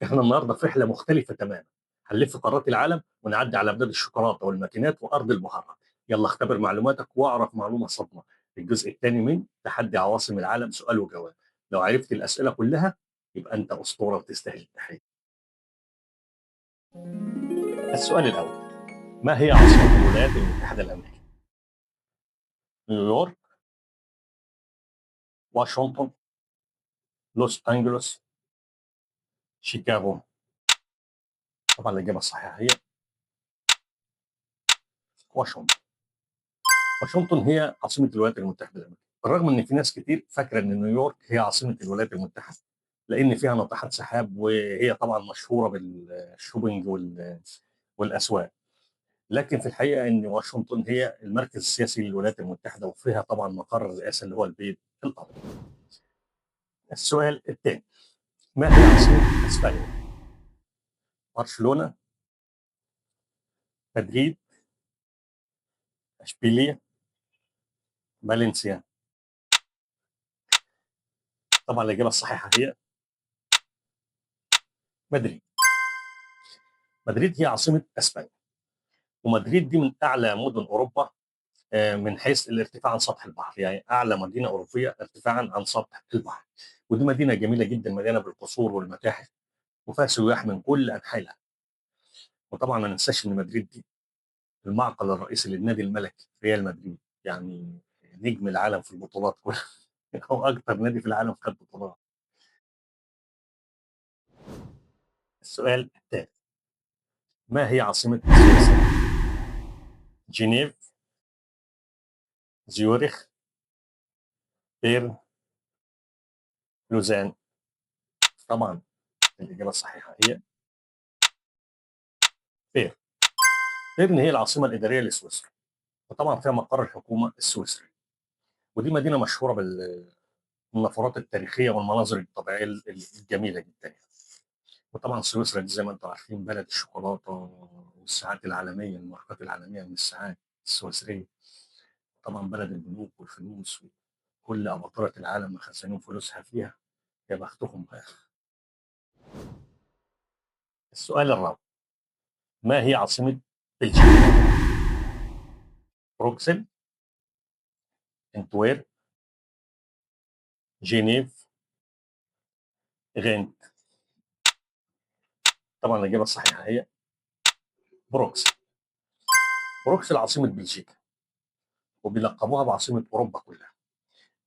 إحنا النهارده في رحلة مختلفة تمامًا، هنلف قارات العالم ونعدي على بلاد الشوكولاتة والماكينات وأرض البهارات، يالّا اختبر معلوماتك واعرف معلومة صادمة. الجزء التاني من تحدي عواصم العالم سؤال وجواب، لو عرفت الأسئلة كلها يبقى أنت أسطورة وتستاهل التحية. السؤال الأول: ما هي عاصمة الولايات المتحدة الأمريكية؟ نيويورك، واشنطن، لوس أنجلوس، شيكاغو؟ طبعًا الإجابة الصحيحة هي واشنطن. واشنطن هي عاصمة الولايات المتحدة الأمريكية، بالرغم إن في ناس كتير فاكرة إن نيويورك هي عاصمة الولايات المتحدة، لأن فيها ناطحات سحاب وهي طبعًا مشهورة بالشوبينج والأسواق، لكن في الحقيقة إن واشنطن هي المركز السياسي للولايات المتحدة وفيها طبعًا مقر الرئاسة اللي هو البيت الأبيض. السؤال التاني: ما هي عاصمة إسبانيا؟ برشلونة، مدريد، إشبيلية، فالنسيا؟ طبعًا الإجابة الصحيحة هي مدريد. مدريد هي عاصمة إسبانيا، ومدريد دي من أعلى مدن أوروبا من حيث الارتفاع عن سطح البحر، يعني أعلى مدينة أوروبية ارتفاعًا عن سطح البحر، ودي مدينة جميلة جدًا مليانة بالقصور والمتاحف، وفيها سياح من كل أنحاء العالم. وطبعًا ما ننساش إن مدريد دي المعقل الرئيسي للنادي الملكي ريال مدريد، يعني نجم العالم في البطولات كلها هو أكتر نادي في العالم خد بطولات. السؤال التالي: ما هي عاصمة سويسرا؟ جنيف، زيورخ، بيرن، لوزان؟ طبعًا الإجابة الصحيحة هي بيرن. بيرن هي العاصمة الإدارية لسويسرا، وطبعًا فيها مقر الحكومة السويسري، ودي مدينة مشهورة بالنافورات التاريخية والمناظر الطبيعية الجميلة جدًا يعني. وطبعًا سويسرا دي زي ما أنتم عارفين بلد الشوكولاتة والساعات العالمية، الماركات العالمية من الساعات السويسرية. طبعًا بلد البنوك والفلوس، وكل أباطرة العالم مخزنين فلوسها فيها، يا بختهم بقى. السؤال الرابع: ما هي عاصمة بلجيكا؟ بروكسل، أنتوير، جنيف، غانت؟ طبعًا الإجابة الصحيحة هي بروكسل. بروكسل عاصمة بلجيكا، وبيلقبوها بعاصمة أوروبا كلها،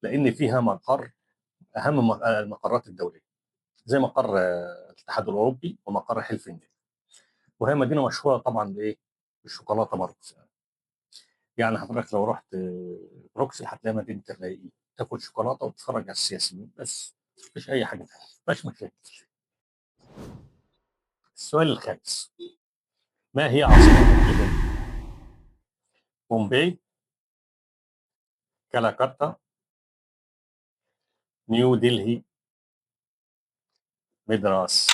لأن فيها مقر أهم المقرات الدولية، زي مقر الاتحاد الأوروبي ومقر حلف الناتو، وهي مدينة مشهورة طبعًا بإيه؟ بالشوكولاتة برضه. يعني حضرتك لو رُحت بروكسل هتلاقي مدينة الرايقين، تاكل شوكولاتة وتتفرج على السياسيين بس، ما فيش أي حاجة تانية، ما فيهاش مشاكل. السؤال الخامس: ما هي عاصمة الهند؟ مومباي، كالاكاتا، نيو دلهي، مدراس؟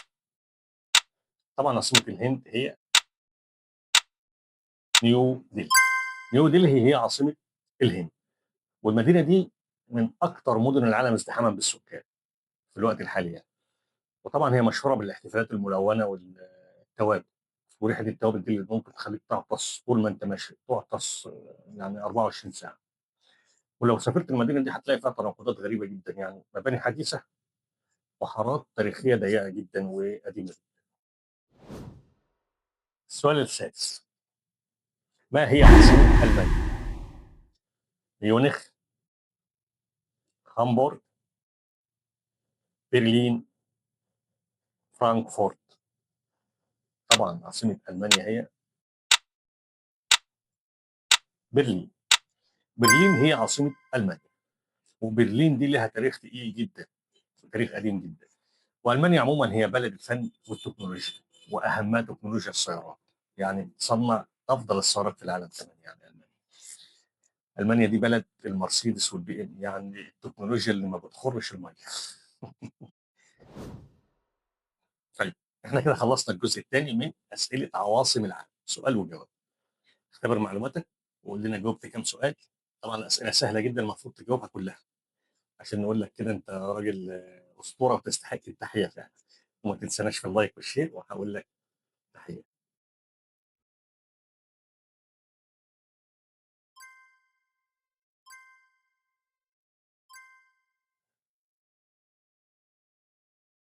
طبعًا عاصمة الهند هي نيو دلهي. نيو دلهي هي عاصمة الهند، والمدينة دي من أكتر مدن العالم ازدحامًا بالسكان في الوقت الحالي يعني، وطبعًا هي مشهورة بالاحتفالات الملونة والتوابل، وريحة التوابل دي اللي ممكن تخلّيك تعطس طول ما أنت ماشي، تعطس يعني 24 ساعة. ولو سافرت المدينة دي هتلاقي فيها تناقضات غريبة جدًا يعني، مباني حديثة وحارات تاريخية ضيّقة جدًا وقديمة. السؤال السادس: ما هي عاصمة ألمانيا؟ ميونخ، هامبورغ، برلين، فرانكفورت؟ طبعًا عاصمة ألمانيا هي برلين. برلين هي عاصمة ألمانيا، وبرلين دي ليها تاريخ تقيل جدًا، تاريخ قديم جدًا. وألمانيا عمومًا هي بلد الفن والتكنولوجيا، وأهمها تكنولوجيا السيارات، يعني بتصنّع أفضل السيارات في العالم كمان يعني ألمانيا. ألمانيا دي بلد المرسيدس والBM، يعني التكنولوجيا اللي ما بتخرّش المَيّة. طيب، إحنا كده خلّصنا الجزء التاني من أسئلة عواصم العالم، سؤال وجواب. اختبر معلوماتك وقُل لنا جاوبت كام سؤال. طبعًا الأسئلة سهلة جدًا المفروض تجاوبها كلها، عشان نقول لك كده أنت راجل أسطورة وتستحق التحية فعلًا. وما تنساناش في اللايك والشير، وهاقول لك